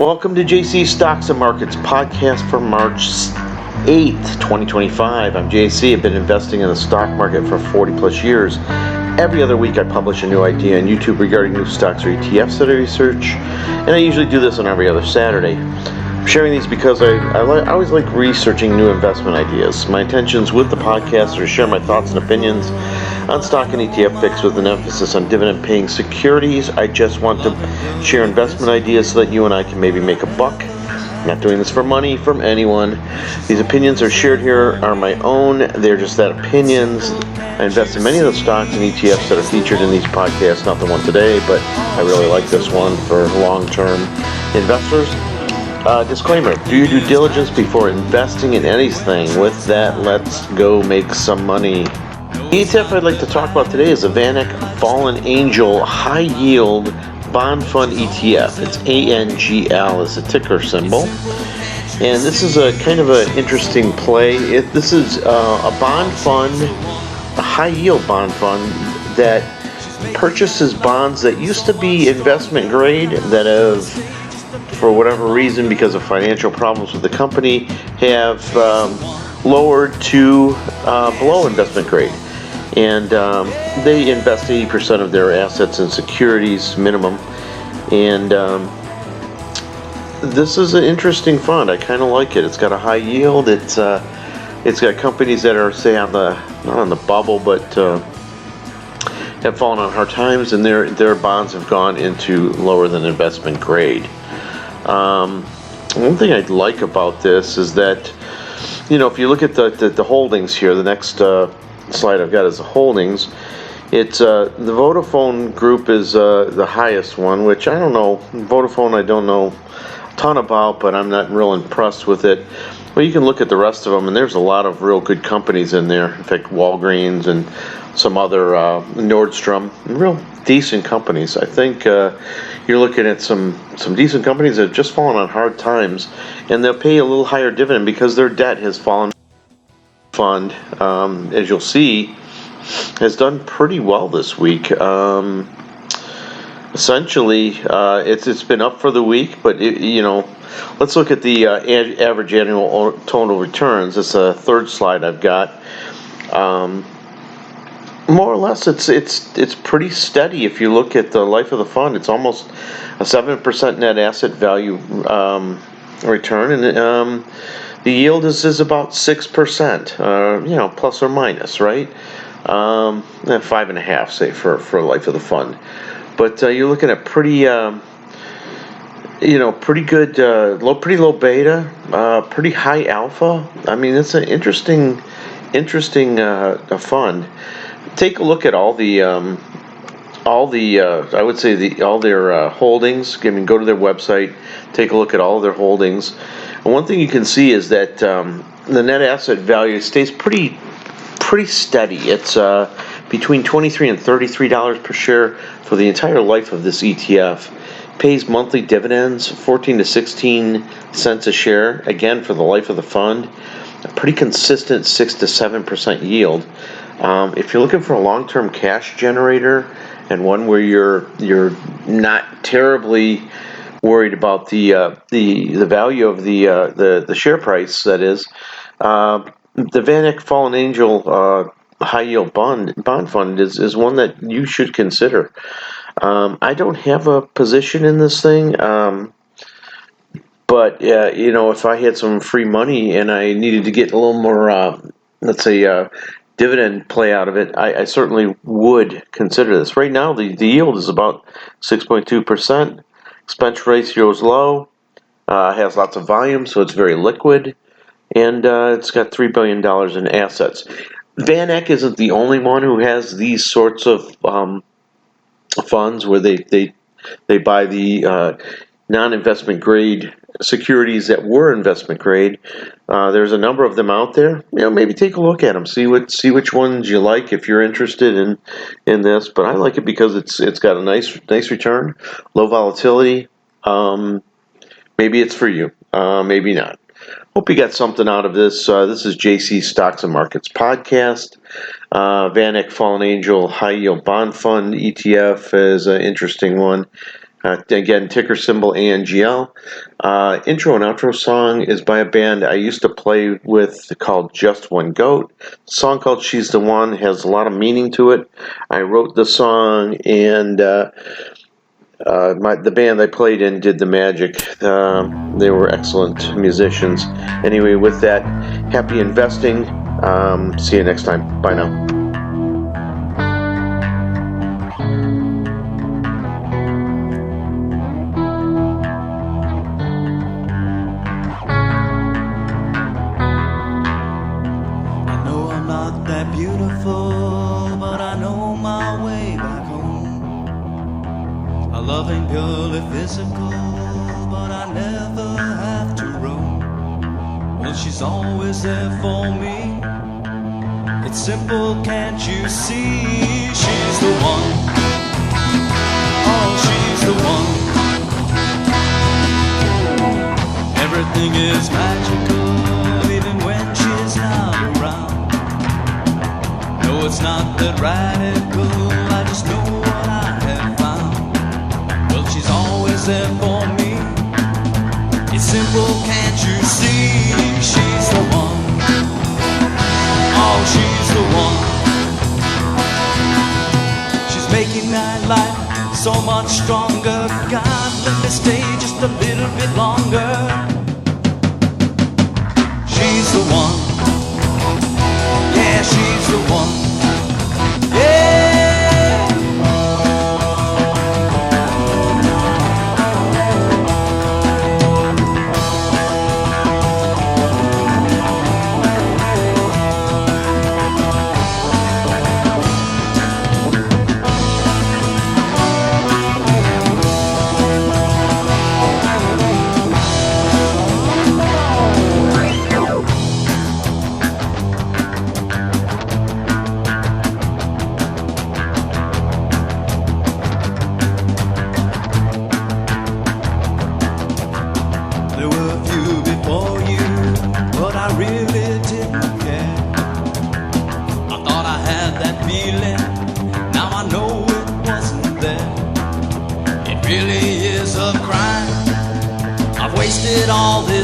Welcome to JC Stocks and Markets podcast for March 8th, 2025. I'm JC. I've been investing in the stock market for 40 plus years. Every other week I publish a new idea on YouTube regarding new stocks or ETFs that I research, and I usually do this on every other Saturday. I'm sharing these because I always like researching new investment ideas. My intentions with the podcast are to share my thoughts and opinions on stock and ETF picks with an emphasis on dividend-paying securities. I just want to share investment ideas so that you and I can maybe make a buck. I'm not doing this for money from anyone. These opinions are shared here are my own. They're just that, opinions. I invest in many of the stocks and ETFs that are featured in these podcasts, not the one today, but I really like this one for long-term investors. Disclaimer, do your due diligence before investing in anything. With that, let's go make some money. The ETF I'd like to talk about today is the VanEck Fallen Angel High Yield Bond Fund ETF. It's ANGL is the ticker symbol. And this is a kind of an interesting play. This is a bond fund, a high yield bond fund that purchases bonds that used to be investment grade that have, for whatever reason, because of financial problems with the company, have lowered to below investment grade. And they invest 80% of their assets in securities minimum. And this is an interesting fund. I kind of like it. It's got a high yield. It's got companies that are, say, on the not on the bubble, but have fallen on hard times, and their bonds have gone into lower than investment grade. One thing I'd like about this is that, if you look at the holdings here, the next slide I've got is the holdings. It's the Vodafone group is the highest one, which I don't know. Vodafone I don't know a ton about, but I'm not real impressed with it. Well, you can look at the rest of them, and there's a lot of real good companies in there. In fact, Walgreens and some other Nordstrom, real decent companies. I think you're looking at some decent companies that have just fallen on hard times, and they'll pay a little higher dividend because their debt has fallen. Fund, as you'll see, has done pretty well this week. Essentially, it's been up for the week, but let's look at the average annual total returns. It's a third slide I've got. More or less, it's pretty steady. If you look at the life of the fund, it's almost a 7% net asset value return, and the yield is about 6%, plus or minus, right? 5.5, say, for life of the fund. But you're looking at pretty good, pretty low beta, pretty high alpha. I mean, it's an interesting fund. Take a look at all their holdings. Go to their website, take a look at all of their holdings. And one thing you can see is that the net asset value stays pretty steady. It's between $23 and $33 per share for the entire life of this ETF. Pays monthly dividends, 14 to 16 cents a share, again for the life of the fund. A pretty consistent 6 to 7% yield. If you're looking for a long-term cash generator and one where you're not terribly worried about the value of the share price, that is, the VanEck Fallen Angel High Yield Bond Fund is one that you should consider. I don't have a position in this thing, but if I had some free money and I needed to get a little more, dividend play out of it, I certainly would consider this. Right now, the yield is about 6.2%. Expense ratio is low. Has lots of volume, so it's very liquid, and it's got $3 billion in assets. VanEck isn't the only one who has these sorts of funds where they buy the non-investment grade securities that were investment grade. There's a number of them out there. Maybe take a look at them, see which ones you like if you're interested in this. But I like it because it's got a nice return, low volatility. Maybe it's for you, maybe not. Hope you got something out of this. This is JC Stocks and Markets podcast. VanEck Fallen Angel High Yield Bond Fund ETF is an interesting one. Again, ticker symbol ANGL. Intro and outro song is by a band I used to play with called Just One Goat. The song called She's the One has a lot of meaning to it. I wrote the song, and the band I played in did the magic. They were excellent musicians. Anyway, with that, happy investing. See you next time. Bye now. That beautiful, but I know my way back home. A loving, purely physical, but I never have to roam. Well, she's always there for me. It's simple, can't you see? She's the one. Oh, she's the one. Everything is magical, even when she's not around. No, it's not that radical, I just know what I have found. Well, she's always there for me. It's simple, can't you see? She's the one. Oh, she's the one. She's making my life so much stronger. God, let me stay just a little bit longer. She's the one. Yeah, she's the one. I really didn't care. I thought I had that feeling, now I know it wasn't there. It really is a crime, I've wasted all this